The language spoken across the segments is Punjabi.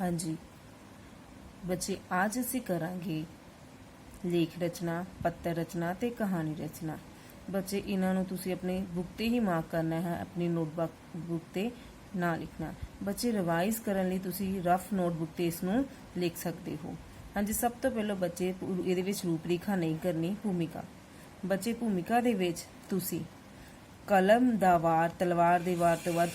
हाँ जी बच्चे, आज ਅਸੀਂ ਕਰਾਂਗੇ ਲੇਖ ਰਚਨਾ, ਪੱਤਰ ਰਚਨਾ ਤੇ ਕਹਾਣੀ ਰਚਨਾ। ਬੱਚੇ ਇਹਨਾਂ ਨੂੰ ਤੁਸੀਂ ਆਪਣੀ ਬੁੱਕ ਤੇ ਹੀ ਮਾਰਕ ਕਰਨਾ ਹੈ, ਆਪਣੀ ਨੋਟਬੁੱਕ ਤੇ ਨਾ ਲਿਖਣਾ। ਬੱਚੇ ਰਿਵਾਈਜ਼ ਕਰਨ ਲਈ ਤੁਸੀਂ ਰਫ ਨੋਟਬੁੱਕ ਤੇ ਇਸ ਨੂੰ ਲਿਖ ਸਕਦੇ ਹੋ। ਹਾਂਜੀ, ਸਭ ਤੋਂ ਪਹਿਲਾਂ ਬੱਚੇ ਇਹਦੇ ਵਿੱਚ ਰੂਪਰੇਖਾ ਨਹੀਂ ਕਰਨੀ, ਭੂਮਿਕਾ। ਬੱਚੇ ਭੂਮਿਕਾ ਦੇ ਵਿੱਚ ਤੁਸੀਂ ਕਲਮ ਦਾ ਵਾਰ ਤਲਵਾਰ ਦੇ ਵਾਰ ਤੋਂ ਵੱਧ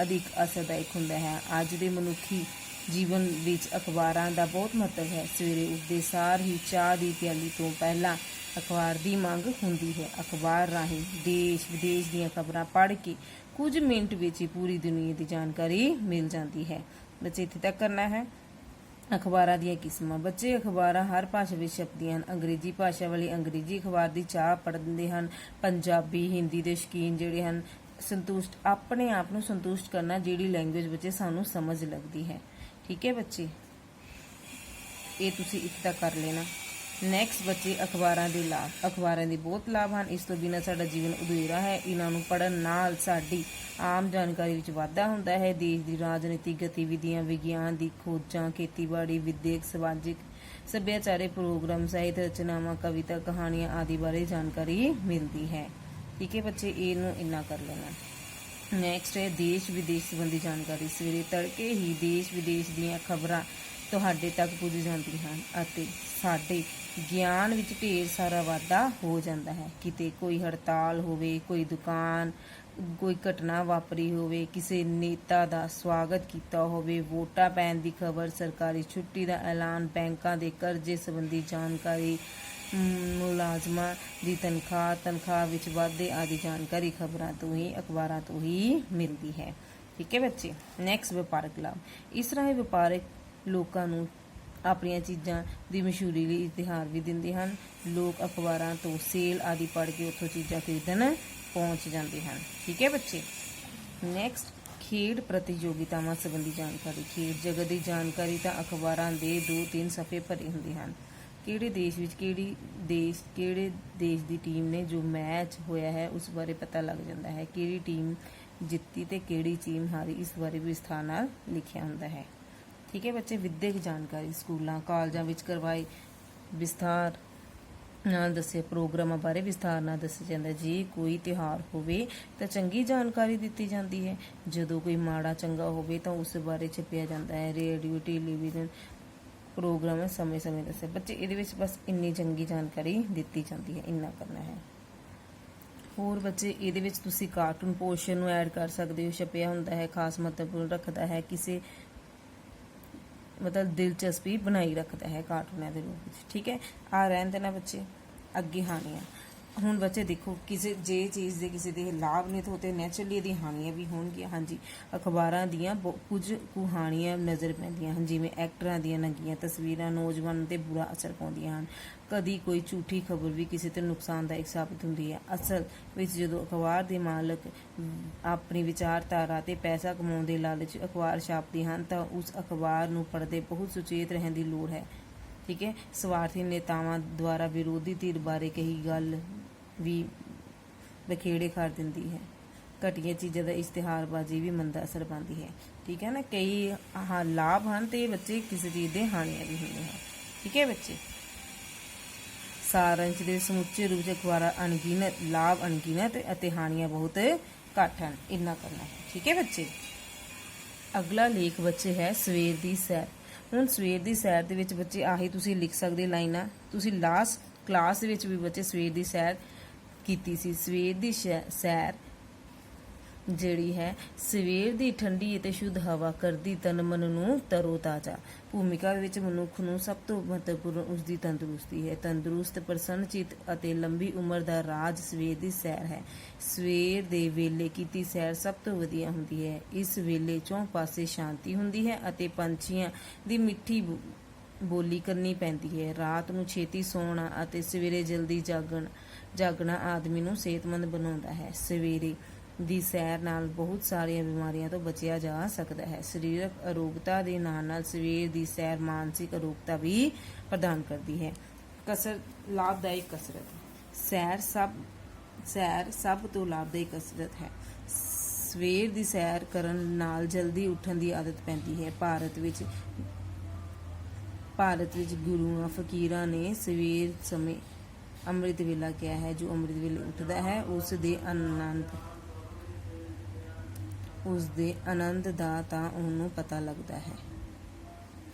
ਅਧਿਕ ਅਸਰਦਾਇਕ ਹੁੰਦਾ ਹੈ। ਅੱਜ ਦੇ ਮਨੁੱਖੀ ਜੀਵਨ ਵਿੱਚ ਅਖਬਾਰਾਂ ਦਾ ਬਹੁਤ ਮਹੱਤਵ ਹੈ। ਸਵੇਰੇ ਉੱਠਦੇ ਸਾਰ ਹੀ ਚਾਹ ਦੀ ਪਿਆਲੀ ਤੋਂ ਪਹਿਲਾਂ ਅਖਬਾਰ ਦੀ ਮੰਗ ਹੁੰਦੀ ਹੈ। ਅਖਬਾਰ ਰਾਹੀਂ ਦੇਸ਼ ਵਿਦੇਸ਼ ਦੀਆਂ ਖਬਰਾਂ ਪੜ੍ਹ ਕੇ ਕੁਝ ਮਿੰਟ ਵਿੱਚ ਹੀ ਪੂਰੀ ਦੁਨੀਆ ਦੀ ਜਾਣਕਾਰੀ ਮਿਲ ਜਾਂਦੀ ਹੈ। ਬੱਚੇ ਇੱਥੇ ਤੱਕ ਕਰਨਾ ਹੈ। ਅਖਬਾਰਾਂ ਦੀਆਂ ਕਿਸਮਾਂ। ਬੱਚੇ, ਅਖਬਾਰਾਂ ਹਰ ਭਾਸ਼ਾ ਵਿੱਚ ਛਪਦੀਆਂ ਹਨ। ਅੰਗਰੇਜ਼ੀ ਭਾਸ਼ਾ ਵਾਲੇ ਅੰਗਰੇਜ਼ੀ ਅਖਬਾਰ ਦੀ ਚਾਹ ਪੜ੍ਹਦੇ ਹਨ। ਪੰਜਾਬੀ, ਹਿੰਦੀ ਦੇ ਸ਼ੌਕੀਨ ਜਿਹੜੇ ਹਨ, ਸੰਤੁਸ਼ਟ ਆਪਣੇ ਆਪ ਨੂੰ ਸੰਤੁਸ਼ਟ ਕਰਨਾ, ਜਿਹੜੀ ਲੈਂਗੁਏਜ ਬੱਚੇ ਸਾਨੂੰ ਸਮਝ ਲੱਗਦੀ ਹੈ। ਠੀਕ ਹੈ ਬੱਚੇ, ਇਹ ਤੁਸੀਂ ਇੱਥੇ ਤੱਕ ਕਰ ਲੈਣਾ। ਨੈਕਸਟ ਬੱਚੇ, ਅਖਬਾਰਾਂ ਦੇ ਲਾਭ। ਅਖਬਾਰਾਂ ਦੇ ਬਹੁਤ ਲਾਭ ਹਨ। ਇਸ ਤੋਂ ਬਿਨਾਂ ਸਾਡਾ ਜੀਵਨ ਅਧੂਰਾ ਹੈ। ਇਹਨਾਂ ਨੂੰ ਪੜ੍ਹਨ ਨਾਲ ਸਾਡੀ ਆਮ ਜਾਣਕਾਰੀ ਵਿੱਚ ਵਾਧਾ ਹੁੰਦਾ ਹੈ। ਦੇਸ਼ ਦੀ ਰਾਜਨੀਤਿਕ ਗਤੀਵਿਧੀਆਂ, ਵਿਗਿਆਨ ਦੀ ਖੋਜਾਂ, ਖੇਤੀਬਾੜੀ, ਵਿਦਿਅਕ, ਸਮਾਜਿਕ, ਸੱਭਿਆਚਾਰਕ ਪ੍ਰੋਗਰਾਮ, ਸਾਹਿਤ ਰਚਨਾਵਾਂ, ਕਵਿਤਾ, ਕਹਾਣੀਆਂ ਆਦਿ ਬਾਰੇ ਜਾਣਕਾਰੀ ਮਿਲਦੀ ਹੈ। ਠੀਕ ਹੈ ਬੱਚੇ, ਇਹਨੂੰ ਇੰਨਾ ਕਰ ਲੈਣਾ। ਨੈਕਸਟ ਹੈ ਦੇਸ਼ ਵਿਦੇਸ਼ ਸੰਬੰਧੀ ਜਾਣਕਾਰੀ। ਸਵੇਰੇ ਤੜਕੇ ਹੀ ਦੇਸ਼ ਵਿਦੇਸ਼ ਦੀਆਂ ਖਬਰਾਂ ਤੁਹਾਡੇ ਤੱਕ ਪੁੱਜ ਜਾਂਦੀਆਂ ਹਨ ਅਤੇ ਸਾਡੇ ਗਿਆਨ ਵਿੱਚ ਢੇਰ ਸਾਰਾ ਵਾਧਾ ਹੋ ਜਾਂਦਾ ਹੈ। ਕਿਤੇ ਕੋਈ ਹੜਤਾਲ ਹੋਵੇ, ਕੋਈ ਘਟਨਾ ਵਾਪਰੀ ਹੋਵੇ, ਕਿਸੇ ਨੇਤਾ ਦਾ ਸਵਾਗਤ ਕੀਤਾ ਹੋਵੇ, ਵੋਟਾਂ ਪੈਣ ਦੀ ਖਬਰ, ਸਰਕਾਰੀ ਛੁੱਟੀ ਦਾ ਐਲਾਨ, ਬੈਂਕਾਂ ਦੇ ਕਰਜ਼ੇ ਸੰਬੰਧੀ ਜਾਣਕਾਰੀ, ਮੁਲਾਜ਼ਮਾਂ ਦੀ ਤਨਖਾਹ ਵਿੱਚ ਵਾਧੇ ਆਦਿ ਜਾਣਕਾਰੀ ਖਬਰਾਂ ਤੋਂ ਹੀ, ਅਖਬਾਰਾਂ ਤੋਂ ਹੀ ਮਿਲਦੀ ਹੈ। ਠੀਕ ਹੈ ਬੱਚੇ। ਨੈਕਸਟ, ਵਪਾਰਕ ਲਾਭ। ਇਸ ਰਾਹੀਂ ਵਪਾਰਕ ਲੋਕਾਂ ਨੂੰ ਆਪਣੀਆਂ ਚੀਜ਼ਾਂ ਦੀ ਮਸ਼ਹੂਰੀ ਲਈ ਇਸ਼ਤਿਹਾਰ ਵੀ ਦਿੰਦੇ ਹਨ। ਲੋਕ ਅਖਬਾਰਾਂ ਤੋਂ ਸੇਲ ਆਦਿ ਪੜ੍ਹ ਕੇ ਉੱਥੋਂ ਚੀਜ਼ਾਂ ਖਰੀਦਣ ਪਹੁੰਚ ਜਾਂਦੇ ਹਨ। ਠੀਕ ਹੈ ਬੱਚੇ। ਨੈਕਸਟ, ਖੇਡ ਪ੍ਰਤੀਯੋਗਿਤਾਵਾਂ ਸੰਬੰਧੀ ਜਾਣਕਾਰੀ। ਖੇਡ ਜਗਤ ਦੀ ਜਾਣਕਾਰੀ ਤਾਂ ਅਖਬਾਰਾਂ ਦੇ 2-3 ਸਫ਼ੇ ਭਰੇ ਹੁੰਦੇ ਹਨ। ਕਿਹੜੇ ਦੇਸ਼ ਵਿੱਚ ਕਿਹੜੇ ਦੇਸ਼ ਦੀ ਟੀਮ ਨੇ ਜੋ ਮੈਚ ਹੋਇਆ ਹੈ ਉਸ ਬਾਰੇ ਪਤਾ ਲੱਗ ਜਾਂਦਾ ਹੈ। ਕਿਹੜੀ ਟੀਮ ਜਿੱਤੀ ਤੇ ਕਿਹੜੀ ਟੀਮ ਹਾਰੀ, ਇਸ ਬਾਰੇ ਵਿਸਥਾਰ ਨਾਲ ਲਿਖਿਆ ਹੁੰਦਾ ਹੈ। ਠੀਕ ਹੈ ਬੱਚੇ। ਵਿਦਿਅਕ ਜਾਣਕਾਰੀ। ਸਕੂਲਾਂ ਕਾਲਜਾਂ ਵਿੱਚ ਕਰਵਾਏ ਵਿਸਥਾਰ ਨਾਲ ਦੱਸੇ ਪ੍ਰੋਗਰਾਮਾਂ ਬਾਰੇ ਵਿਸਥਾਰ ਨਾਲ ਦੱਸਿਆ ਜਾਂਦਾ। ਜੇ ਕੋਈ ਤਿਉਹਾਰ ਹੋਵੇ ਤਾਂ ਚੰਗੀ ਜਾਣਕਾਰੀ ਦਿੱਤੀ ਜਾਂਦੀ ਹੈ। ਜਦੋਂ ਕੋਈ ਮਾੜਾ ਚੰਗਾ ਹੋਵੇ ਤਾਂ ਉਸ ਬਾਰੇ ਛਪਿਆ ਜਾਂਦਾ ਹੈ। ਰੇਡੀਓ ਟੈਲੀਵਿਜ਼ਨ ਪ੍ਰੋਗਰਾਮ ਸਮੇਂ-ਸਮੇਂ ਦੱਸੇ। ਬੱਚੇ, ਇਹਦੇ ਵਿੱਚ ਬਸ ਇੰਨੀ ਚੰਗੀ ਜਾਣਕਾਰੀ ਦਿੱਤੀ ਜਾਂਦੀ ਹੈ, ਇੰਨਾ ਕਰਨਾ ਹੈ। ਹੋਰ ਬੱਚੇ, ਇਹਦੇ ਵਿੱਚ ਤੁਸੀਂ ਕਾਰਟੂਨ ਪੋਰਸ਼ਨ ਨੂੰ ਐਡ ਕਰ ਸਕਦੇ ਹੋ। ਛਪਿਆ ਹੁੰਦਾ ਹੈ, ਖਾਸ ਮਹੱਤਵਪੂਰਨ ਰੱਖਦਾ ਹੈ, ਕਿਸੇ ਦਿਲਚਸਪੀ ਬਣਾਈ ਰੱਖਦਾ ਹੈ ਕਾਰਟੂਨਾਂ ਦੇ ਰੂਪ ਵਿੱਚ। ਠੀਕ ਹੈ, ਆ ਰਹਿਣ ਦੇਣਾ ਬੱਚੇ। ਅੱਗੇ ਹਾਨੀਆਂ। ਹੁਣ ਬੱਚੇ ਦੇਖੋ, ਜੇ ਚੀਜ਼ ਦੇ ਕਿਸੇ ਦੇ ਲਾਭ ਨੇ ਤਾਂ ਉਹ ਤੇ ਨੈਚੁਰਲੀ ਇਹਦੀਆਂ ਹਾਨੀਆਂ ਵੀ ਹੋਣਗੀਆਂ। ਹਾਂਜੀ, ਅਖਬਾਰਾਂ ਦੀਆਂ ਕੁਝ ਕੁ ਹਾਨੀਆਂ ਨਜ਼ਰ ਪੈਂਦੀਆਂ ਹਨ, ਜਿਵੇਂ ਐਕਟਰਾਂ ਦੀਆਂ ਨੰਗੀਆਂ ਤਸਵੀਰਾਂ ਨੌਜਵਾਨਾਂ 'ਤੇ ਬੁਰਾ ਅਸਰ ਪਾਉਂਦੀਆਂ ਹਨ। ਕਦੀ ਕੋਈ ਝੂਠੀ ਖਬਰ ਵੀ ਕਿਸੇ 'ਤੇ ਨੁਕਸਾਨਦਾਇਕ ਸਾਬਤ ਹੁੰਦੀ ਹੈ। ਅਸਲ ਵਿੱਚ ਜਦੋਂ ਅਖਬਾਰ ਦੇ ਮਾਲਕ ਆਪਣੀ ਵਿਚਾਰਧਾਰਾ ਤੇ ਪੈਸਾ ਕਮਾਉਣ ਦੇ ਲਾਲਚ ਅਖਬਾਰ ਛਾਪਦੇ ਹਨ ਤਾਂ ਉਸ ਅਖਬਾਰ ਨੂੰ ਪੜ੍ਹਦੇ ਬਹੁਤ ਸੁਚੇਤ ਰਹਿਣ ਦੀ ਲੋੜ ਹੈ। ਠੀਕ ਹੈ। ਸਵਾਰਥੀ ਨੇਤਾਵਾਂ ਦੁਆਰਾ ਵਿਰੋਧੀ ਧਿਰ ਬਾਰੇ ਕਹੀ ਗੱਲ ਵੀ ਬਖੇੜੇ ਕਰ ਦਿੰਦੀ ਹੈ। ਘਟੀਆਂ ਚੀਜ਼ਾਂ ਦਾ ਇਸ਼ਤਿਹਾਰਬਾਜ਼ੀ ਵੀ ਮੰਦਾ ਅਸਰ ਪਾਉਂਦੀ ਹੈ। ਠੀਕ ਹੈ ਨਾ, ਕਈ ਲਾਭ ਹਨ ਤੇ ਬੱਚੇ ਕਿਸੇ ਚੀਜ਼ ਦੇ ਹਾਨੀਆਂ ਵੀ ਹੁੰਦੀਆਂ ਹਨ। ਠੀਕ ਹੈ ਬੱਚੇ। ਸਾਰਾਂਸ਼ ਦੇ ਸਮੁੱਚੇ ਰੂਪ 'ਚ ਅਖਬਾਰਾਂ ਅਣਗਿਣਤ, ਲਾਭ ਅਣਗਿਣਤ ਅਤੇ ਹਾਨੀਆਂ ਬਹੁਤ ਘੱਟ ਹਨ, ਇੰਨਾ ਕਰਨਾ ਹੈ। ਠੀਕ ਹੈ ਬੱਚੇ। ਅਗਲਾ ਲੇਖ ਬੱਚੇ ਹੈ ਸਵੇਰ ਦੀ ਸੈਰ। ਹੁਣ ਸਵੇਰ ਦੀ ਸੈਰ ਦੇ ਵਿੱਚ ਬੱਚੇ ਆਹੀ ਤੁਸੀਂ ਲਿਖ ਸਕਦੇ ਲਾਈਨਾਂ। ਤੁਸੀਂ ਲਾਸਟ ਕਲਾਸ ਦੇ ਵਿੱਚ ਵੀ ਬੱਚੇ ਸਵੇਰ ਦੀ ਸੈਰ ਕੀਤੀ ਸੀ। ਸਵੇਰ ਦੀ ਸੈਰ ਜਿਹੜੀ ਹੈ, ਸਵੇਰ ਦੀ ਠੰਡੀ ਅਤੇ ਸ਼ੁੱਧ ਹਵਾ ਕਰਦੀ ਤਨ ਮਨ ਨੂੰ ਤਰੋ ਤਾਜ਼ਾ। ਭੂਮਿਕਾ ਵਿੱਚ ਮਨੁੱਖ ਨੂੰ ਸਭ ਤੋਂ ਮਹੱਤਵਪੂਰਨ ਉਸਦੀ ਤੰਦਰੁਸਤੀ ਹੈ। ਤੰਦਰੁਸਤ, ਪ੍ਰਸੰਨਚਿਤ ਅਤੇ ਲੰਬੀ ਉਮਰ ਦਾ ਰਾਜ ਸਵੇਰ ਦੀ ਸੈਰ ਹੈ। ਸਵੇਰ ਦੇ ਵੇਲੇ ਕੀਤੀ ਸੈਰ ਸਭ ਤੋਂ ਵਧੀਆ ਹੁੰਦੀ ਹੈ। ਇਸ ਵੇਲੇ ਚੌਂ ਪਾਸੇ ਸ਼ਾਂਤੀ ਹੁੰਦੀ ਹੈ ਅਤੇ ਪੰਛੀਆਂ ਦੀ ਮਿੱਠੀ ਬੋਲੀ ਕਰਨੀ ਪੈਂਦੀ ਹੈ। ਰਾਤ ਨੂੰ ਛੇਤੀ ਸੌਣਾ ਅਤੇ ਸਵੇਰੇ ਜਲਦੀ ਜਾਗਣਾ ਆਦਮੀ ਨੂੰ ਸਿਹਤਮੰਦ ਬਣਾਉਂਦਾ ਹੈ। ਸਵੇਰੇ ਦੀ ਸੈਰ ਨਾਲ ਬਹੁਤ ਸਾਰੀਆਂ ਬਿਮਾਰੀਆਂ ਤੋਂ ਬਚਿਆ ਜਾ ਸਕਦਾ ਹੈ। ਸਰੀਰਕ ਅਰੋਗਤਾ ਦੇ ਨਾਲ ਨਾਲ ਸਵੇਰ ਦੀ ਸੈਰ ਮਾਨਸਿਕ ਅਰੋਗਤਾ ਵੀ ਪ੍ਰਦਾਨ ਕਰਦੀ ਹੈ। ਲਾਭਦਾਇਕ ਕਸਰਤ। ਸੈਰ ਸਭ ਤੋਂ ਲਾਭਦਾਇਕ ਕਸਰਤ ਹੈ। ਸਵੇਰ ਦੀ ਸੈਰ ਕਰਨ ਨਾਲ ਜਲਦੀ ਉੱਠਣ ਦੀ ਆਦਤ ਪੈਂਦੀ ਹੈ। ਭਾਰਤ ਵਿੱਚ ਗੁਰੂਆਂ ਫਕੀਰਾਂ ਨੇ ਸਵੇਰ ਸਮੇਂ ਅੰਮ੍ਰਿਤ ਵੇਲਾ ਕਿਹਾ ਹੈ। ਜੋ ਅੰਮ੍ਰਿਤ ਵੇਲੇ ਉੱਠਦਾ ਹੈ ਉਸ ਦੇ ਆਨੰਦ ਦਾ ਤਾਂ ਉਹਨੂੰ ਪਤਾ ਲੱਗਦਾ ਹੈ।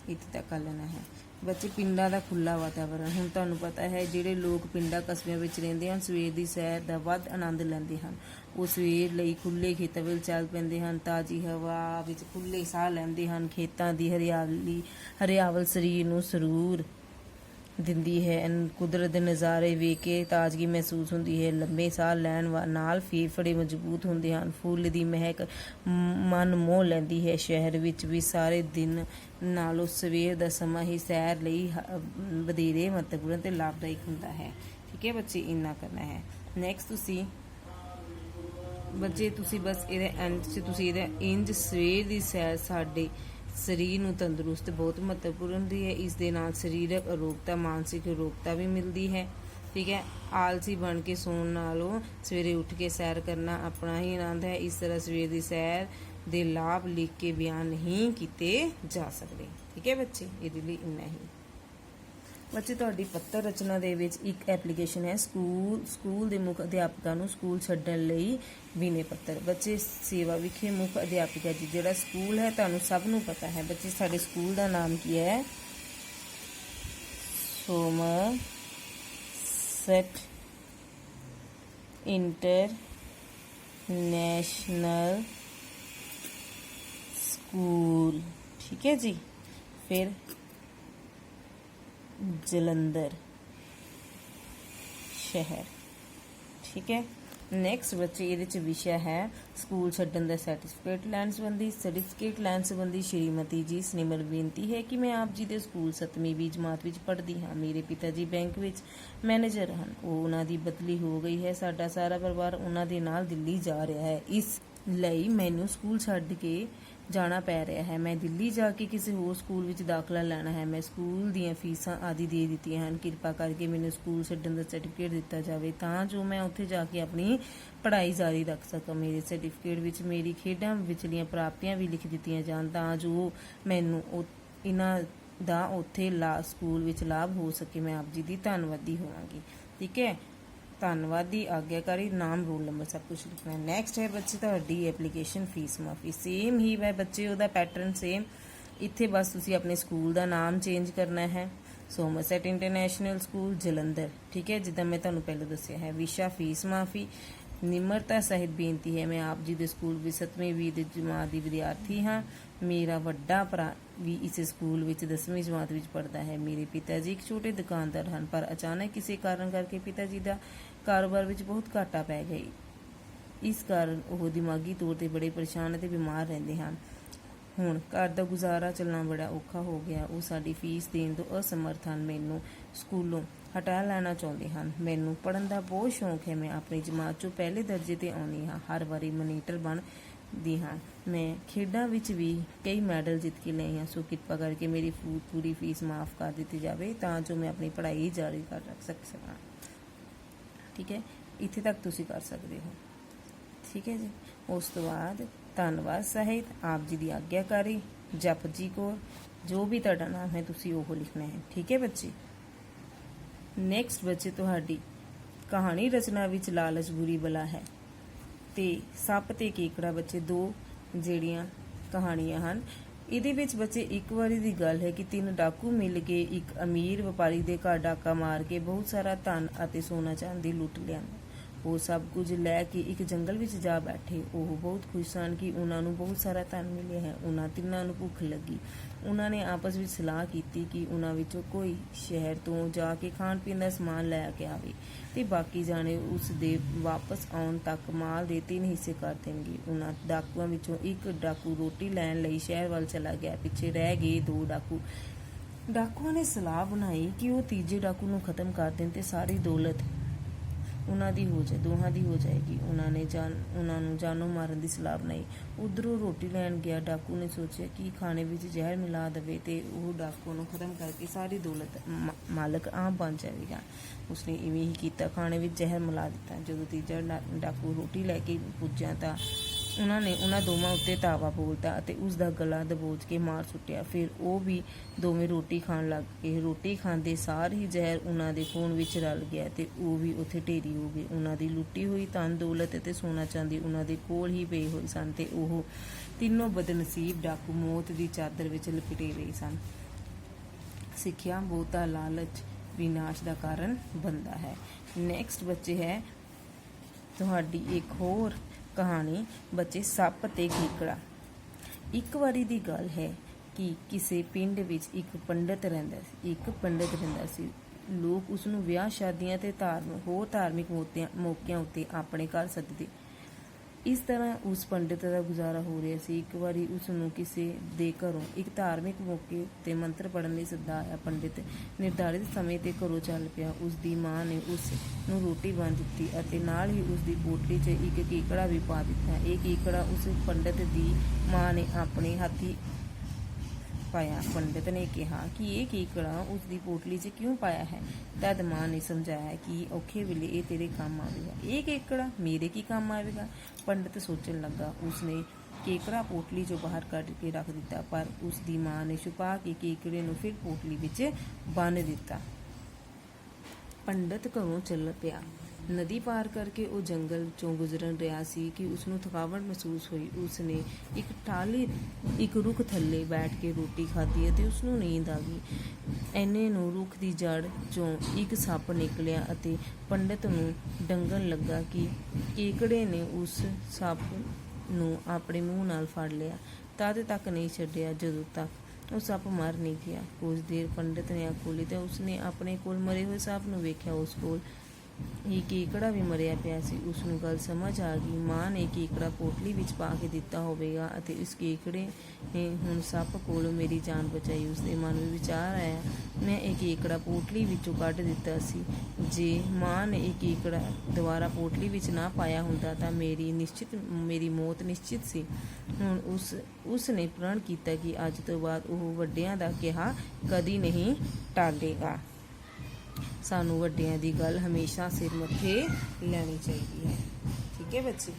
ਇੱਥੇ ਤੱਕ ਕਰ ਲੈਣਾ ਹੈ ਬੱਚੇ। ਪਿੰਡਾਂ ਦਾ ਖੁੱਲ੍ਹਾ ਵਾਤਾਵਰਨ। ਹੁਣ ਤੁਹਾਨੂੰ ਪਤਾ ਹੈ ਜਿਹੜੇ ਲੋਕ ਪਿੰਡਾਂ ਕਸਬਿਆਂ ਵਿੱਚ ਰਹਿੰਦੇ ਹਨ ਸਵੇਰ ਦੀ ਸੈਰ ਦਾ ਵੱਧ ਆਨੰਦ ਲੈਂਦੇ ਹਨ। ਉਹ ਸਵੇਰ ਲਈ ਖੁੱਲ੍ਹੇ ਖੇਤਾਂ ਵਿੱਚ ਚੱਲ ਪੈਂਦੇ ਹਨ, ਤਾਜ਼ੀ ਹਵਾ ਵਿੱਚ ਖੁੱਲ੍ਹੇ ਸਾਹ ਲੈਂਦੇ ਹਨ। ਖੇਤਾਂ ਦੀ ਹਰਿਆਵਲ ਸਰੀਰ ਨੂੰ ਸਰੂਰ ਦਿੰਦੀ ਹੈ। ਕੁਦਰਤ ਦੇ ਨਜ਼ਾਰੇ ਵੇਖ ਕੇ ਤਾਜ਼ਗੀ ਮਹਿਸੂਸ ਹੁੰਦੀ ਹੈ। ਲੰਬੇ ਸਾਹ ਲੈਣ ਨਾਲ ਫੇਫੜੇ ਮਜ਼ਬੂਤ ਹੁੰਦੇ ਹਨ। ਫੁੱਲ ਦੀ ਮਹਿਕ ਮਨ ਮੋਹ ਲੈਂਦੀ ਹੈ। ਸ਼ਹਿਰ ਵਿੱਚ ਵੀ ਸਾਰੇ ਦਿਨ ਨਾਲੋਂ ਸਵੇਰ ਦਾ ਸਮਾਂ ਹੀ ਸੈਰ ਲਈ ਵਧੇਰੇ ਮਹੱਤਵਪੂਰਨ ਅਤੇ ਲਾਭਦਾਇਕ ਹੁੰਦਾ ਹੈ। ਠੀਕ ਹੈ ਬੱਚੇ, ਇੰਨਾ ਕਰਨਾ ਹੈ। ਨੈਕਸਟ ਤੁਸੀਂ ਬਸ ਇਹਦੇ ਐਂਡ 'ਚ ਤੁਸੀਂ ਇਹਦਾ ਇੰਜ ਸਵੇਰ ਦੀ ਸੈਰ ਸਾਡੇ ਸਰੀਰ ਨੂੰ ਤੰਦਰੁਸਤ ਬਹੁਤ ਮਹੱਤਵਪੂਰਨ ਹੁੰਦੀ ਹੈ। ਇਸ ਦੇ ਨਾਲ ਸਰੀਰਕ ਅਰੋਗਤਾ, ਮਾਨਸਿਕ ਅਰੋਗਤਾ ਵੀ ਮਿਲਦੀ ਹੈ। ਠੀਕ ਹੈ, ਆਲਸੀ ਬਣ ਕੇ ਸੌਣ ਨਾਲੋਂ ਸਵੇਰੇ ਉੱਠ ਕੇ ਸੈਰ ਕਰਨਾ ਆਪਣਾ ਹੀ ਆਨੰਦ ਹੈ। ਇਸ ਤਰ੍ਹਾਂ ਸਵੇਰ ਦੀ ਸੈਰ ਦੇ ਲਾਭ ਲਿਖ ਕੇ ਬਿਆਨ ਨਹੀਂ ਕੀਤੇ ਜਾ ਸਕਦੇ। ਠੀਕ ਹੈ ਬੱਚੇ, ਇਹਦੇ ਲਈ ਇੰਨਾ ਹੀ। ਬੱਚੇ ਤੁਹਾਡੀ ਪੱਤਰ ਰਚਨਾ ਦੇ ਵਿੱਚ ਇੱਕ ਐਪਲੀਕੇਸ਼ਨ ਹੈ ਸਕੂਲ ਦੇ ਮੁੱਖ ਅਧਿਆਪਕਾਂ ਨੂੰ ਸਕੂਲ ਛੱਡਣ ਲਈ ਵਿਨੇ ਪੱਤਰ। ਬੱਚੇ ਸੇਵਾ ਵਿਖੇ ਮੁੱਖ ਅਧਿਆਪਿਕਾ ਜੀ ਜਿਹੜਾ ਸਕੂਲ ਹੈ ਤੁਹਾਨੂੰ ਸਭ ਨੂੰ ਪਤਾ ਹੈ ਬੱਚੇ। ਸਾਡੇ ਸਕੂਲ ਦਾ ਨਾਮ ਕੀ ਹੈ? ਸੋਮਰਸੈਟ ਇੰਟਰਨੈਸ਼ਨਲ ਸਕੂਲ। ਠੀਕ ਹੈ ਜੀ। ਫਿਰ ਜਲੰਧਰ ਸ਼ਹਿਰ। ਠੀਕ ਹੈ। ਨੈਕਸਟ ਬੱਚੇ ਇਹਦੇ 'ਚ ਵਿਸ਼ਾ ਹੈ ਸਕੂਲ ਛੱਡਣ ਦਾ ਸਰਟੀਫਿਕੇਟ ਲੈਣ ਸੰਬੰਧੀ ਸ਼੍ਰੀਮਤੀ ਜੀ ਸਨਿਮਰ ਬੇਨਤੀ ਹੈ ਕਿ ਮੈਂ ਆਪ ਜੀ ਦੇ ਸਕੂਲ 7ਵੀਂ ਜਮਾਤ ਵਿੱਚ ਪੜ੍ਹਦੀ ਹਾਂ। ਮੇਰੇ ਪਿਤਾ ਜੀ ਬੈਂਕ ਵਿੱਚ ਮੈਨੇਜਰ ਹਨ। ਉਹਨਾਂ ਦੀ ਬਦਲੀ ਹੋ ਗਈ ਹੈ। ਸਾਡਾ ਸਾਰਾ ਪਰਿਵਾਰ ਉਹਨਾਂ ਦੇ ਨਾਲ ਦਿੱਲੀ ਜਾ ਰਿਹਾ ਹੈ। ਇਸ ਲਈ ਮੈਨੂੰ ਸਕੂਲ ਛੱਡ ਕੇ ਜਾਣਾ ਪੈ ਰਿਹਾ ਹੈ। ਮੈਂ ਦਿੱਲੀ ਜਾ ਕੇ ਕਿਸੇ ਹੋਰ ਸਕੂਲ ਵਿੱਚ ਦਾਖਲਾ ਲੈਣਾ ਹੈ। ਮੈਂ ਸਕੂਲ ਦੀਆਂ ਫੀਸਾਂ ਆਦਿ ਦੇ ਦਿੱਤੀਆਂ ਹਨ। ਕਿਰਪਾ ਕਰਕੇ ਮੈਨੂੰ ਸਕੂਲ ਛੱਡਣ ਦਾ ਸਰਟੀਫਿਕੇਟ ਦਿੱਤਾ ਜਾਵੇ ਤਾਂ ਜੋ ਮੈਂ ਉੱਥੇ ਜਾ ਕੇ ਆਪਣੀ ਪੜ੍ਹਾਈ ਜਾਰੀ ਰੱਖ ਸਕਾਂ। ਮੇਰੇ ਸਰਟੀਫਿਕੇਟ ਵਿੱਚ ਮੇਰੀ ਖੇਡਾਂ ਵਿਚਲੀਆਂ ਪ੍ਰਾਪਤੀਆਂ ਵੀ ਲਿਖ ਦਿੱਤੀਆਂ ਜਾਣ ਤਾਂ ਜੋ ਮੈਨੂੰ ਇਹਨਾਂ ਦਾ ਉੱਥੇ ਸਕੂਲ ਵਿੱਚ ਲਾਭ ਹੋ ਸਕੇ। ਮੈਂ ਆਪ ਜੀ ਦੀ ਧੰਨਵਾਦੀ ਹੋਵਾਂਗੀ। ਠੀਕ ਹੈ। ਧੰਨਵਾਦੀ, ਆਗਿਆਕਾਰੀ, ਨਾਮ, ਰੋਲ ਨੰਬਰ ਸਭ ਕੁਝ ਲਿਖਣਾ ਹੈ। ਨੈਕਸਟ ਹੈ ਬੱਚੇ ਤੁਹਾਡੀ ਐਪਲੀਕੇਸ਼ਨ ਫੀਸ ਮਾਫੀ। ਸੇਮ ਹੀ ਹੈ ਬੱਚੇ, ਉਹਦਾ ਪੈਟਰਨ ਸੇਮ। ਇੱਥੇ ਬਸ ਤੁਸੀਂ ਆਪਣੇ ਸਕੂਲ ਦਾ ਨਾਮ ਚੇਂਜ ਕਰਨਾ ਹੈ। ਸੋਮਰਸੈਟ ਇੰਟਰਨੈਸ਼ਨਲ ਸਕੂਲ ਜਲੰਧਰ। ਠੀਕ ਹੈ, ਜਿੱਦਾਂ ਮੈਂ ਤੁਹਾਨੂੰ ਪਹਿਲਾਂ ਦੱਸਿਆ ਹੈ। ਵਿਸ਼ਾ ਫੀਸ ਮਾਫੀ। ਨਿਮਰਤਾ ਸਹਿਤ ਬੇਨਤੀ ਹੈ ਮੈਂ ਆਪ ਜੀ ਦੇ ਸਕੂਲ ਵਿੱਚ 7ਵੀਂ ਜਮਾਤ ਦੀ ਵਿਦਿਆਰਥੀ ਹਾਂ। ਮੇਰਾ ਵੱਡਾ ਭਰਾ ਵੀ ਇਸ ਸਕੂਲ ਵਿੱਚ 10ਵੀਂ ਜਮਾਤ ਵਿੱਚ ਪੜ੍ਹਦਾ ਹੈ। ਮੇਰੇ ਪਿਤਾ ਜੀ ਇੱਕ ਛੋਟੇ ਦੁਕਾਨਦਾਰ ਹਨ, ਪਰ ਅਚਾਨਕ ਕਿਸੇ ਕਾਰਨ ਕਰਕੇ ਪਿਤਾ ਜੀ ਦਾ ਕਾਰੋਬਾਰ ਵਿੱਚ ਬਹੁਤ ਘਾਟਾ ਪੈ ਗਿਆ। ਇਸ ਕਾਰਨ ਉਹ ਦਿਮਾਗੀ ਤੌਰ ਤੇ ਬੜੇ ਪਰੇਸ਼ਾਨ ਅਤੇ ਬਿਮਾਰ ਰਹਿੰਦੇ ਹਨ। ਹੁਣ ਘਰ ਦਾ ਗੁਜ਼ਾਰਾ ਚੱਲਣਾ ਬੜਾ ਔਖਾ ਹੋ ਗਿਆ। ਉਹ ਸਾਡੀ ਫੀਸ ਦੇਣ ਤੋਂ ਅਸਮਰਥ ਹਨ। ਮੈਨੂੰ ਸਕੂਲੋਂ ਹਟਾ ਲੈਣਾ ਚਾਹੁੰਦੇ ਹਨ। ਮੈਨੂੰ ਪੜ੍ਹਨ ਦਾ ਬਹੁਤ ਸ਼ੌਂਕ ਹੈ। ਮੈਂ ਆਪਣੀ ਜਮਾਤ 'ਚੋਂ ਪਹਿਲੇ ਦਰਜੇ 'ਤੇ ਆਉਂਦੀ ਹਾਂ। ਹਰ ਵਾਰੀ ਮੋਨੀਟਰ ਬਣਦੀ ਹਾਂ। ਮੈਂ ਖੇਡਾਂ ਵਿੱਚ ਵੀ ਕਈ ਮੈਡਲ ਜਿੱਤ ਕੇ ਲਈ ਹਾਂ। ਸੋ ਕਿਰਪਾ ਕਰਕੇ ਮੇਰੀ ਪੂਰੀ ਫੀਸ ਮਾਫ਼ ਕਰ ਦਿੱਤੀ ਜਾਵੇ ਤਾਂ ਜੋ ਮੈਂ ਆਪਣੀ ਪੜ੍ਹਾਈ ਜਾਰੀ ਰੱਖ ਸਕਾਂ। ਠੀਕ ਹੈ, ਇੱਥੇ ਤੱਕ ਤੁਸੀਂ ਕਰ ਸਕਦੇ ਹੋ। ਠੀਕ ਹੈ ਜੀ। ਉਸ ਤੋਂ ਬਾਅਦ ਧੰਨਵਾਦ ਸਾਹਿਤ, ਆਪ ਜੀ ਦੀ ਆਗਿਆਕਾਰੀ, ਜਪਜੀ ਕੌਰ, ਜੋ ਵੀ ਤੁਹਾਡਾ ਨਾਮ ਹੈ ਤੁਸੀਂ ਉਹ ਲਿਖਣਾ ਹੈ। ਠੀਕ ਹੈ ਬੱਚੇ। ਨੈਕਸਟ ਬੱਚੇ ਤੁਹਾਡੀ ਕਹਾਣੀ ਰਚਨਾ ਵਿੱਚ ਲਾਲਚ ਬੁਰੀ ਬਲਾ ਹੈ ਤੇ ਸੱਪ ਤੇ ਕੇਕੜਾ ਬੱਚੇ ਦੋ ਜਿਹੜੀਆਂ ਕਹਾਣੀਆਂ ਹਨ। ਇਹਦੇ ਵਿੱਚ ਬੱਚੇ ਇੱਕ ਵਾਰੀ ਦੀ ਗੱਲ ਹੈ ਕਿ 3 ਡਾਕੂ ਮਿਲ ਕੇ ਇੱਕ ਅਮੀਰ ਵਪਾਰੀ ਦੇ ਘਰ ਡਾਕਾ ਮਾਰ ਕੇ ਬਹੁਤ ਸਾਰਾ ਧਨ ਅਤੇ ਸੋਨਾ ਚਾਂਦੀ ਲੁੱਟ ਲਿਆ। ਉਹ ਸਭ ਕੁਝ ਲੈ ਕੇ ਇੱਕ ਜੰਗਲ ਵਿੱਚ ਜਾ ਬੈਠੇ। ਉਹ ਬਹੁਤ ਖੁਸ਼ ਸਨ ਕਿ ਉਹਨਾਂ ਨੂੰ ਬਹੁਤ ਸਾਰਾ ਧਨ ਮਿਲਿਆ ਹੈ। ਉਹਨਾਂ ਤਿੰਨਾਂ ਨੂੰ ਭੁੱਖ ਲੱਗੀ। ਉਹਨਾਂ ਨੇ ਆਪਸ ਵਿੱਚ ਸਲਾਹ ਕੀਤੀ ਕਿ ਉਹਨਾਂ ਵਿੱਚੋਂ ਕੋਈ ਸ਼ਹਿਰ ਤੋਂ ਜਾ ਕੇ ਖਾਣ ਪੀਣ ਦਾ ਸਮਾਨ ਲੈ ਕੇ ਆਵੇ ਤੇ ਬਾਕੀ ਜਾਣੇ ਉਸ ਦੇ ਵਾਪਸ ਆਉਣ ਤੱਕ ਮਾਲ ਦੇ 3 ਹਿੱਸੇ ਕਰ ਦੇਣਗੇ। ਉਹਨਾਂ ਡਾਕੂਆਂ ਵਿੱਚੋਂ ਇੱਕ ਡਾਕੂ ਰੋਟੀ ਲੈਣ ਲਈ ਸ਼ਹਿਰ ਵੱਲ ਚਲਾ ਗਿਆ। ਪਿੱਛੇ ਰਹਿ ਗਏ 2 ਡਾਕੂ। ਡਾਕੂਆਂ ਨੇ ਸਲਾਹ ਬਣਾਈ ਕਿ ਉਹ ਤੀਜੇ ਡਾਕੂ ਨੂੰ ਖਤਮ ਕਰ ਦੇਣ ਤੇ ਸਾਰੀ ਦੌਲਤ ਉਹਨਾਂ ਦੀ ਦੋਹਾਂ ਦੀ ਹੋ ਜਾਏਗੀ। ਉਹਨਾਂ ਨੂੰ ਜਾਨੋਂ ਮਾਰਨ ਦੀ ਸਲਾਹ ਬਣਾਈ। ਉੱਧਰੋਂ ਰੋਟੀ ਲੈਣ ਗਿਆ ਡਾਕੂ ਨੇ ਸੋਚਿਆ ਕਿ ਖਾਣੇ ਵਿੱਚ ਜ਼ਹਿਰ ਮਿਲਾ ਦੇਵੇ ਤੇ ਉਹ ਡਾਕੂ ਨੂੰ ਖਤਮ ਕਰਕੇ ਸਾਰੀ ਦੌਲਤ ਮਾਲਕ ਆਪ ਬਣ ਜਾਵੇਗਾ। ਉਸਨੇ ਇਵੇਂ ਹੀ ਕੀਤਾ, ਖਾਣੇ ਵਿੱਚ ਜ਼ਹਿਰ ਮਿਲਾ ਦਿੱਤਾ। ਜਦੋਂ ਤੀਜਾ ਡਾਕੂ ਰੋਟੀ ਲੈ ਕੇ ਪੁੱਜਾ ਤਾਂ ਉਹਨਾਂ ਨੇ ਉਹਨਾਂ ਦੋਵਾਂ ਉੱਤੇ ਤਾਵਾ ਬੋਲਤਾ ਅਤੇ ਉਸ ਦਾ ਗਲਾ ਦਬੋਚ ਕੇ ਮਾਰ ਸੁੱਟਿਆ। ਫਿਰ ਉਹ ਵੀ ਦੋਵੇਂ ਰੋਟੀ ਖਾਣ ਲੱਗ ਗਏ। ਰੋਟੀ ਖਾਂਦੇ ਸਾਰ ਹੀ ਜ਼ਹਿਰ ਉਹਨਾਂ ਦੇ ਖੂਨ ਵਿੱਚ ਰਲ ਗਿਆ ਤੇ ਉਹ ਵੀ ਉੱਥੇ ਢੇਰੀ ਹੋ ਗਏ। ਉਹਨਾਂ ਦੀ ਲੁੱਟੀ ਹੋਈ ਧਨ ਦੌਲਤ ਅਤੇ ਸੋਨਾ ਚਾਂਦੀ ਉਹਨਾਂ ਦੇ ਕੋਲ ਹੀ ਪਏ ਹੋਏ ਸਨ ਤੇ ਉਹ ਤਿੰਨੋਂ ਬਦਨਸੀਬ ਡਾਕੂ ਮੌਤ ਦੀ ਚਾਦਰ ਵਿੱਚ ਲਪੇਟੇ ਰਹੇ ਸਨ। ਸਿੱਖਿਆ, ਬਹੁਤਾ ਲਾਲਚ ਵਿਨਾਸ਼ ਦਾ ਕਾਰਨ ਬਣਦਾ ਹੈ। ਨੈਕਸਟ ਬੱਚੇ ਹੈ ਤੁਹਾਡੀ ਇੱਕ ਹੋਰ ਕਹਾਣੀ ਬੱਚੇ, ਸੱਪ ਤੇ ਕੀਕੜਾ। ਇੱਕ ਵਾਰੀ ਦੀ ਗੱਲ ਹੈ ਕਿ ਕਿਸੇ ਪਿੰਡ ਵਿੱਚ ਇੱਕ ਪੰਡਤ ਰਹਿੰਦਾ ਸੀ। ਲੋਕ ਉਸ ਨੂੰ ਵਿਆਹ ਸ਼ਾਦੀਆਂ ਤੇ ਹੋਰ ਧਾਰਮਿਕ ਮੌਕਿਆਂ ਉੱਤੇ ਆਪਣੇ ਘਰ ਸੱਦਦੇ। ਇਸ ਤਰ੍ਹਾਂ ਉਸ ਪੰਡਤ ਦਾ ਗੁਜ਼ਾਰਾ ਹੋ ਰਿਹਾ ਸੀ। ਇੱਕ ਵਾਰੀ ਉਸ ਨੂੰ ਕਿਸੇ ਦੇ ਘਰੋਂ ਇੱਕ ਧਾਰਮਿਕ ਮੌਕੇ ਉੱਤੇ ਮੰਤਰ ਪੜ੍ਹਨ ਲਈ ਸੱਦਾ ਆਇਆ। ਪੰਡਿਤ ਨਿਰਧਾਰਿਤ ਸਮੇਂ ਤੇ ਘਰੋਂ ਚੱਲ ਪਿਆ। ਉਸ ਦੀ ਮਾਂ ਨੇ ਉਸ ਨੂੰ ਰੋਟੀ ਬੰਨ੍ਹ ਦਿੱਤੀ ਅਤੇ ਨਾਲ ਹੀ ਉਸ ਦੀ ਪੋਟਲੀ 'ਚ ਇੱਕ ਕੀਕੜਾ ਵੀ ਪਾ ਦਿੱਤਾ। ਇਹ ਕੀਕੜਾ ਉਸ ਪੰਡਤ ਦੀ ਮਾਂ ਨੇ ਆਪਣੇ ਹੱਥੀਂ ਪਾਇਆ। ਪੰਡਿਤ ਨੇ ਕਿਹਾ ਕਿ ਇਹ ਕੀਕੜਾ ਉਸ ਦੀ ਪੋਟਲੀ 'ਚ ਕਿਉਂ ਪਾਇਆ ਹੈ। ਤਦ ਮਾਂ ਨੇ ਸਮਝਾਇਆ ਕਿ ਔਖੇ ਵੇਲੇ ਇਹ ਤੇਰੇ ਕੰਮ ਆਵੇਗਾ। ਇਹ ਕੀਕੜਾ ਮੇਰੇ ਕੀ ਕੰਮ ਆਵੇਗਾ? ਪੰਡਿਤ ਸੋਚਣ ਲੱਗਾ। ਉਸਨੇ ਕੀਕੜਾ ਪੋਟਲੀ 'ਚੋਂ ਬਾਹਰ ਕੱਢ ਕੇ ਰੱਖ ਦਿੱਤਾ, ਪਰ ਉਸ ਦੀ ਮਾਂ ਨੇ ਛੁਪਾ ਕੇ ਕੀਕੜੇ ਨੂੰ ਫਿਰ ਪੋਟਲੀ ਵਿੱਚ ਬੰਨ੍ਹ ਦਿੱਤਾ। ਪੰਡਿਤ ਘਰੋਂ ਚੱਲ ਪਿਆ। ਨਦੀ ਪਾਰ ਕਰਕੇ ਉਹ ਜੰਗਲ 'ਚੋਂ ਗੁਜ਼ਰ ਰਿਹਾ ਸੀ ਕਿ ਉਸਨੂੰ ਥਕਾਵਟ ਮਹਿਸੂਸ ਹੋਈ। ਉਸਨੇ ਇੱਕ ਰੁੱਖ ਥੱਲੇ ਬੈਠ ਕੇ ਰੋਟੀ ਖਾਧੀ ਅਤੇ ਉਸਨੂੰ ਨੀਂਦ ਆ ਗਈ। ਐਨੇ ਨੂੰ ਰੁੱਖ ਦੀ ਜੜ੍ਹ 'ਚੋਂ ਇੱਕ ਸੱਪ ਨਿਕਲਿਆ ਅਤੇ ਪੰਡਿਤ ਨੂੰ ਡੰਗਣ ਲੱਗਾ ਕਿ ਕੀਕੜੇ ਨੇ ਉਸ ਸੱਪ ਨੂੰ ਆਪਣੇ ਮੂੰਹ ਨਾਲ ਫੜ ਲਿਆ। ਤਦ ਤੱਕ ਨਹੀਂ ਛੱਡਿਆ ਜਦੋਂ ਤੱਕ ਉਹ ਸੱਪ ਮਰ ਨਹੀਂ ਗਿਆ। ਕੁਝ ਦੇਰ ਪੰਡਿਤ ਨੇ ਅੱਖ ਖੋਲ੍ਹੀ ਤਾਂ ਉਸਨੇ ਆਪਣੇ ਕੋਲ ਮਰੇ ਹੋਏ ਸੱਪ ਨੂੰ ਵੇਖਿਆ। ਉਸ ਕੋਲ ਇਹ ਕੀਕੜਾ ਵੀ ਮਰਿਆ ਪਿਆ ਸੀ। ਉਸਨੂੰ ਗੱਲ ਸਮਝ ਆ ਗਈ। ਮਾਂ ਨੇ ਕੀਕੜਾ ਪੋਟਲੀ ਵਿੱਚ ਪਾ ਕੇ ਦਿੱਤਾ ਹੋਵੇਗਾ ਅਤੇ ਇਸ ਕੀਕੜੇ ਨੇ ਹੁਣ ਸੱਪ ਕੋਲੋਂ ਮੇਰੀ ਜਾਨ ਬਚਾਈ। ਉਸਦੇ ਮਨ ਵਿੱਚ ਵਿਚਾਰ ਆਇਆ, ਮੈਂ ਇਹ ਕੀਕੜਾ ਪੋਟਲੀ ਵਿੱਚੋਂ ਕੱਢ ਦਿੱਤਾ ਸੀ। ਜੇ ਮਾਂ ਨੇ ਇਹ ਕੀਕੜਾ ਦੁਬਾਰਾ ਪੋਟਲੀ ਵਿੱਚ ਨਾ ਪਾਇਆ ਹੁੰਦਾ ਤਾਂ ਮੇਰੀ ਮੌਤ ਨਿਸ਼ਚਿਤ ਸੀ। ਹੁਣ ਉਸ ਨੇ ਪ੍ਰਣ ਕੀਤਾ ਕਿ ਅੱਜ ਤੋਂ ਬਾਅਦ ਉਹ ਵੱਡਿਆਂ ਦਾ ਕਿਹਾ ਕਦੀ ਨਹੀਂ ਟਾਲੇਗਾ। ਸਾਨੂੰ ਵੱਡਿਆਂ ਦੀ ਗੱਲ ਹਮੇਸ਼ਾ ਸਿਰ ਮੱਥੇ ਲੈਣੀ ਚਾਹੀਦੀ ਹੈ। ਠੀਕ ਹੈ ਬੱਚੇ,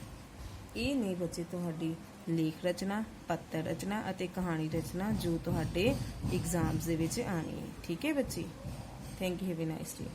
ਇਹ ਨੇ ਬੱਚੇ ਤੁਹਾਡੀ ਲੇਖ ਰਚਨਾ, ਪੱਤਰ ਰਚਨਾ ਅਤੇ ਕਹਾਣੀ ਰਚਨਾ ਜੋ ਤੁਹਾਡੇ ਐਗਜ਼ਾਮਸ ਦੇ ਵਿੱਚ ਆਣੀ ਹੈ। ਠੀਕ ਹੈ ਬੱਚੇ, thank you, have a nice day.